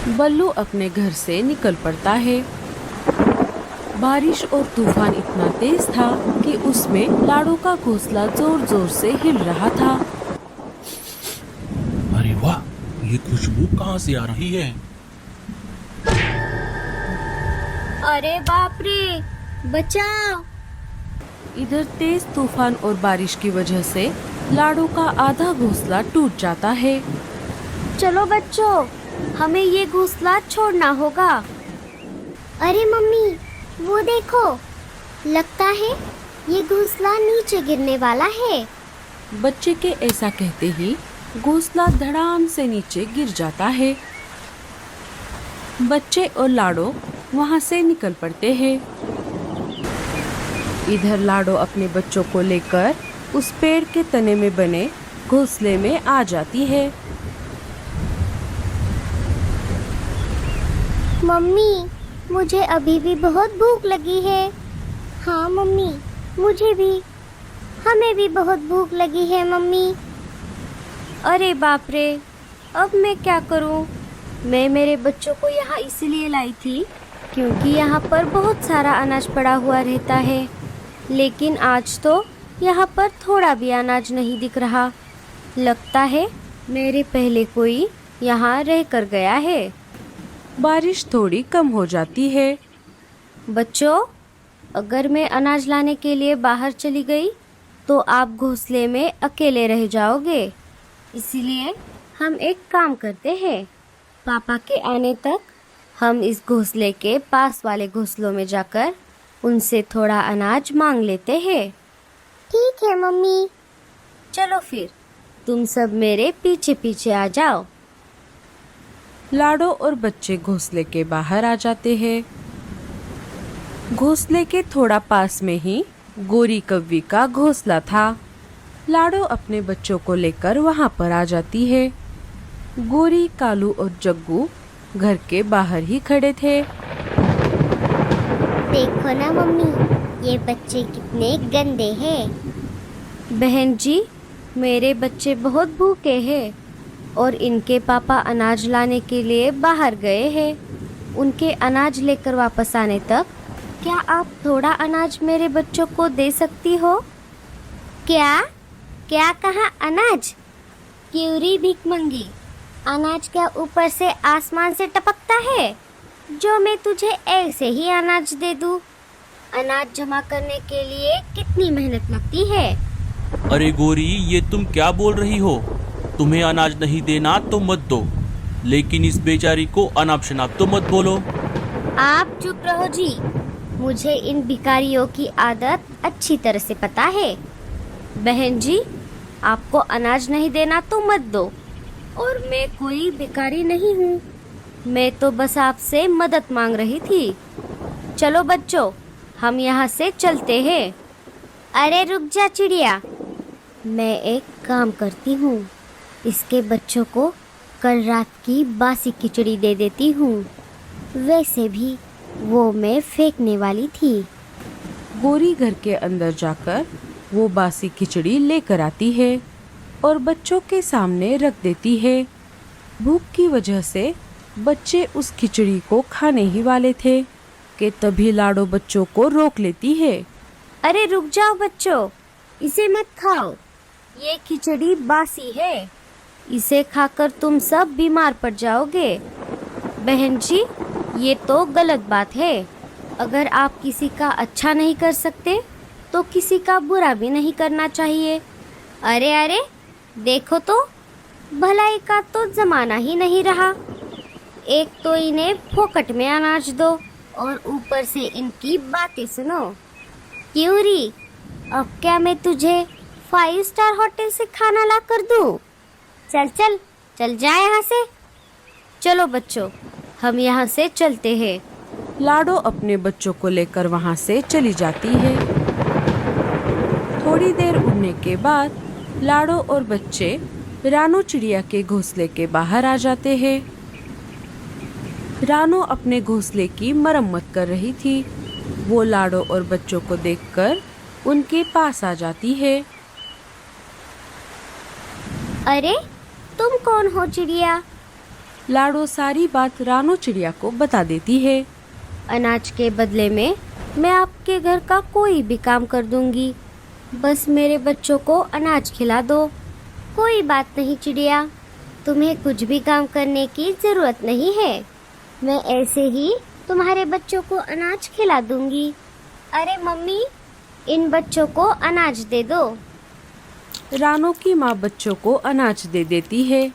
बल्लू अपने घर से निकल पड़ता है। बारिश और तूफान इतना तेज था कि उसमें लाडो का घोंसला जोर जोर से हिल रहा था। अरे वाह, ये खुशबू कहाँ से आ रही है? अरे बाप रे, बचाओ! इधर तेज तूफान और बारिश की वजह से लाडो का आधा घोंसला टूट जाता है। चलो बच्चों, हमें ये घोंसला छोड़ना होगा। अरे मम्मी, वो देखो, लगता है ये घोंसला नीचे गिरने वाला है। बच्चे के ऐसा कहते ही घोंसला धड़ाम से नीचे गिर जाता है। बच्चे और लाडो वहां से निकल पड़ते हैं। इधर लाडो अपने बच्चों को लेकर उस पेड़ के तने में बने घोंसले में आ जाती है। मम्मी, मुझे अभी भी बहुत भूख लगी है। हाँ मम्मी, मुझे भी। हमें भी बहुत भूख लगी है मम्मी। अरे बाप रे, अब मैं क्या करूं? मैं मेरे बच्चों को यहाँ इसलिए लाई थी क्योंकि यहाँ पर बहुत सारा अनाज पड़ा हुआ रहता है, लेकिन आज तो यहाँ पर थोड़ा भी अनाज नहीं दिख रहा। लगता है मेरे पहले कोई यहाँ रह कर गया है। बारिश थोड़ी कम हो जाती है। बच्चों, अगर मैं अनाज लाने के लिए बाहर चली गई तो आप घोंसले में अकेले रह जाओगे। इसीलिए हम एक काम करते हैं, पापा के आने तक हम इस घोंसले के पास वाले घोंसलों में जाकर उनसे थोड़ा अनाज मांग लेते हैं। ठीक है मम्मी। चलो फिर, तुम सब मेरे पीछे पीछे आ जाओ। लाडो और बच्चे घोंसले के बाहर आ जाते हैं। घोंसले के थोड़ा पास में ही गोरी कव्वी का घोंसला था। लाडो अपने बच्चों को लेकर वहां पर आ जाती है। गोरी, कालू और जग्गू घर के बाहर ही खड़े थे। देखो ना मम्मी, ये बच्चे कितने गंदे हैं। बहन जी, मेरे बच्चे बहुत भूखे हैं और इनके पापा अनाज लाने के लिए बाहर गए हैं। उनके अनाज लेकर वापस आने तक क्या आप थोड़ा अनाज मेरे बच्चों को दे सकती हो? क्या क्या कहा अनाज? क्यूरी भिखमंगी, अनाज क्या ऊपर से आसमान से टपकता है जो मैं तुझे ऐसे ही अनाज दे दूं? अनाज जमा करने के लिए कितनी मेहनत लगती है। अरे गोरी, ये तुम क्या बोल रही हो? तुम्हें अनाज नहीं देना तो मत दो, लेकिन इस बेचारी को अनाप शनाप तो मत बोलो। आप चुप रहो जी, मुझे इन भिखारियों की आदत अच्छी तरह से पता है। बहन जी, आपको अनाज नहीं देना तो मत दो, और मैं कोई भिखारी नहीं हूँ। मैं तो बस आपसे मदद मांग रही थी। चलो बच्चों, हम यहाँ से चलते हैं। अरे रुक जा चिड़िया, मैं एक काम करती हूँ, इसके बच्चों को कल रात की बासी खिचड़ी दे देती हूँ। वैसे भी वो मैं फेंकने वाली थी। गोरी घर के अंदर जाकर वो बासी खिचड़ी लेकर आती है और बच्चों के सामने रख देती है। भूख की वजह से बच्चे उस खिचड़ी को खाने ही वाले थे कि तभी लाडो बच्चों को रोक लेती है। अरे रुक जाओ बच्चों, इसे मत खाओ। ये खिचड़ी बासी है, इसे खाकर तुम सब बीमार पड़ जाओगे। बहन जी, ये तो गलत बात है। अगर आप किसी का अच्छा नहीं कर सकते तो किसी का बुरा भी नहीं करना चाहिए। अरे अरे, देखो तो, भलाई का तो जमाना ही नहीं रहा। एक तो इन्हें फोकट में अनाज दो और ऊपर से इनकी बातें सुनो। क्यूरी, अब क्या मैं तुझे 5 स्टार होटल से खाना ला कर दूं? चल चल चल जा यहाँ से। चलो बच्चों, हम यहाँ से चलते हैं। लाडो अपने बच्चों को लेकर वहां से चली जाती है। थोड़ी देर उड़ने के बाद लाडो और बच्चे रानो चिड़िया के घोंसले के बाहर आ जाते हैं। रानो अपने घोंसले की मरम्मत कर रही थी। वो लाडो और बच्चों को देखकर उनके पास आ जाती है। अरे तुम कौन हो चिड़िया? लाडो सारी बात रानो चिड़िया को बता देती है। अनाज के बदले में मैं आपके घर का कोई भी काम कर दूंगी, बस मेरे बच्चों को अनाज खिला दो। कोई बात नहीं चिड़िया, तुम्हें कुछ भी काम करने की जरूरत नहीं है, मैं ऐसे ही तुम्हारे बच्चों को अनाज खिला दूंगी। अरे मम्मी, इन बच्चों को अनाज दे दो। रानो की माँ बच्चों को अनाज दे देती है।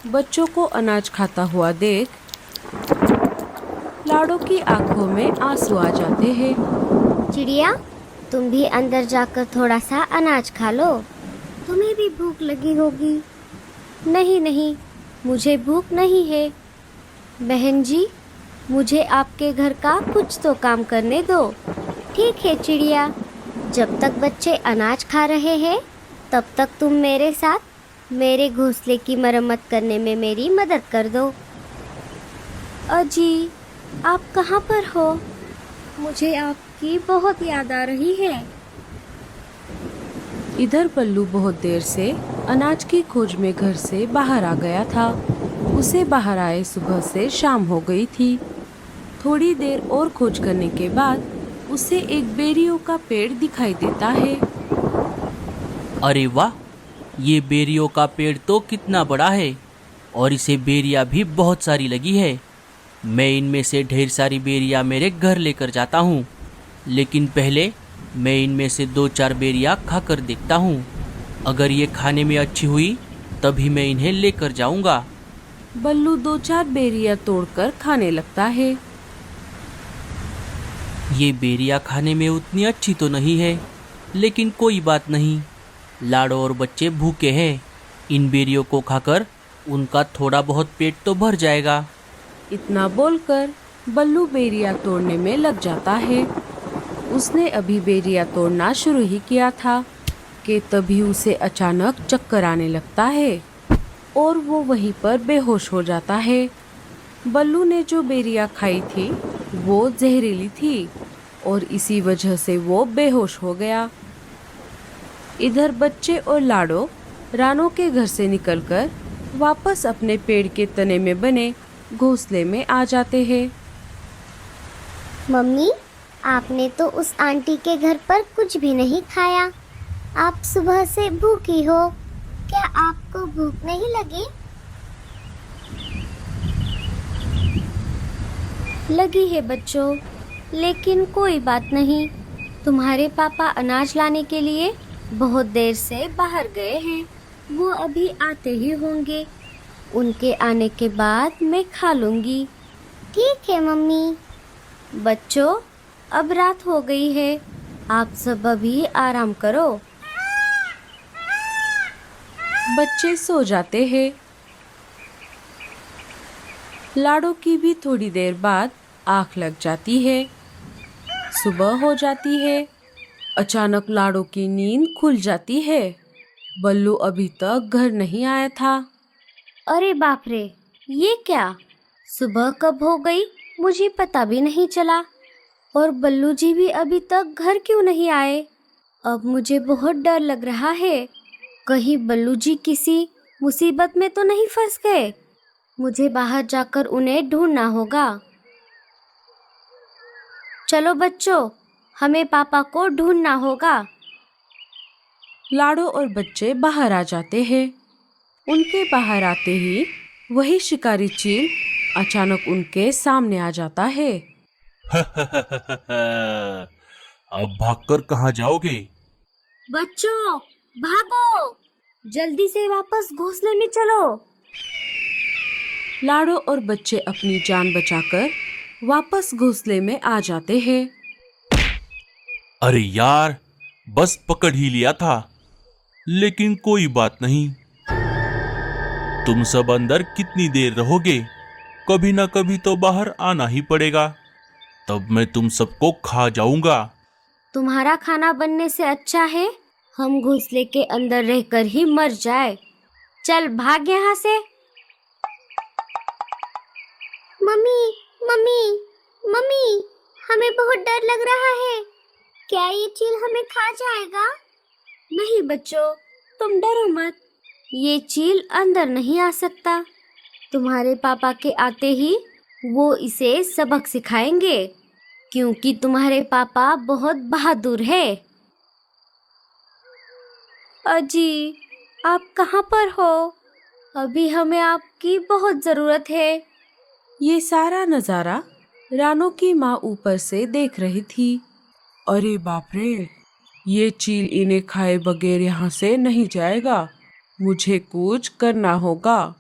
बच्चों को अनाज खाता हुआ देख लाडो की आंखों में आंसू आ जाते हैं। चिड़िया, तुम भी अंदर जाकर थोड़ा सा अनाज खा लो, तुम्हें भी भूख लगी होगी। नहीं नहीं, मुझे भूख नहीं है। बहन जी, मुझे आपके घर का कुछ तो काम करने दो। ठीक है चिड़िया, जब तक बच्चे अनाज खा रहे हैं तब तक तुम मेरे साथ मेरे घोंसले की मरम्मत करने में मेरी मदद कर दो। अजी, आप कहाँ पर हो? मुझे आपकी बहुत याद आ रही है। इधर पल्लू बहुत देर से अनाज की खोज में घर से बाहर आ गया था। उसे बाहर आए सुबह से शाम हो गई थी। थोड़ी देर और खोज करने के बाद उसे एक बेरियों का पेड़ दिखाई देता है। अरे वाह, ये बेरियों का पेड़ तो कितना बड़ा है और इसे बेरियां भी बहुत सारी लगी है। मैं इनमें से ढेर सारी बेरियां मेरे घर लेकर जाता हूँ, लेकिन पहले मैं इनमें से 2-4 बेरियां खाकर देखता हूँ। अगर ये खाने में अच्छी हुई तभी मैं इन्हें लेकर जाऊँगा। बल्लू 2-4 बेरियां तोड़कर खाने लगता है। ये बेरियां खाने में उतनी अच्छी तो नहीं है, लेकिन कोई बात नहीं, लाडो और बच्चे भूखे हैं। इन बेरियों को खाकर उनका थोड़ा बहुत पेट तो भर जाएगा। इतना बोलकर बल्लू बेरियां तोड़ने में लग जाता है। उसने अभी बेरियां तोड़ना शुरू ही किया था कि तभी उसे अचानक चक्कर आने लगता है और वो वहीं पर बेहोश हो जाता है। बल्लू ने जो बेरियां खाई थी वो जहरीली थी और इसी वजह से वो बेहोश हो गया। इधर बच्चे और लाडो रानो के घर से निकलकर वापस अपने पेड़ के तने में बने घोंसले में आ जाते हैं। मम्मी, आपने तो उस आंटी के घर पर कुछ भी नहीं खाया। आप सुबह से भूखी हो, क्या आपको भूख नहीं लगी? लगी है बच्चों, लेकिन कोई बात नहीं। तुम्हारे पापा अनाज लाने के लिए बहुत देर से बाहर गए हैं, वो अभी आते ही होंगे। उनके आने के बाद मैं खा लूँगी। ठीक है मम्मी। बच्चों, अब रात हो गई है, आप सब अभी आराम करो। बच्चे सो जाते हैं। लाडो की भी थोड़ी देर बाद आँख लग जाती है। सुबह हो जाती है। अचानक लाडो की नींद खुल जाती है। बल्लू अभी तक घर नहीं आया था। अरे बाप रे, ये क्या? सुबह कब हो गई मुझे पता भी नहीं चला, और बल्लू जी भी अभी तक घर क्यों नहीं आए? अब मुझे बहुत डर लग रहा है, कहीं बल्लू जी किसी मुसीबत में तो नहीं फंस गए। मुझे बाहर जाकर उन्हें ढूंढना होगा। चलो बच्चों, हमें पापा को ढूंढना होगा। लाडो और बच्चे बाहर आ जाते हैं। उनके बाहर आते ही वही शिकारी चील अचानक उनके सामने आ जाता है। अब भागकर कहाँ जाओगे? बच्चों, भागो, जल्दी से वापस घोंसले में चलो। लाडो और बच्चे अपनी जान बचाकर वापस घोंसले में आ जाते हैं। अरे यार, बस पकड़ ही लिया था, लेकिन कोई बात नहीं। तुम सब अंदर कितनी देर रहोगे? कभी ना कभी तो बाहर आना ही पड़ेगा, तब मैं तुम सबको खा जाऊंगा। तुम्हारा खाना बनने से अच्छा है हम घोंसले के अंदर रहकर ही मर जाए। चल भाग यहाँ से। मम्मी, मम्मी, मम्मी, हमें बहुत डर लग रहा है। क्या ये चील हमें खा जाएगा? नहीं बच्चों, तुम डरो मत, ये चील अंदर नहीं आ सकता। तुम्हारे पापा के आते ही वो इसे सबक सिखाएंगे, क्योंकि तुम्हारे पापा बहुत बहादुर है। अजी, आप कहाँ पर हो? अभी हमें आपकी बहुत ज़रूरत है। ये सारा नज़ारा रानो की माँ ऊपर से देख रही थी। अरे बाप रे, ये चील इन्हें खाए बगैर यहाँ से नहीं जाएगा। मुझे कुछ करना होगा।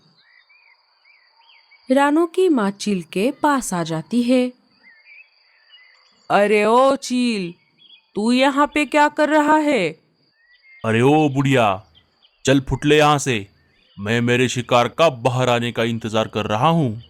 रानो की माँ चील के पास आ जाती है। अरे ओ चील, तू यहाँ पे क्या कर रहा है? अरे ओ बुढ़िया, चल फुटले यहाँ से। मैं मेरे शिकार का बाहर आने का इंतजार कर रहा हूँ।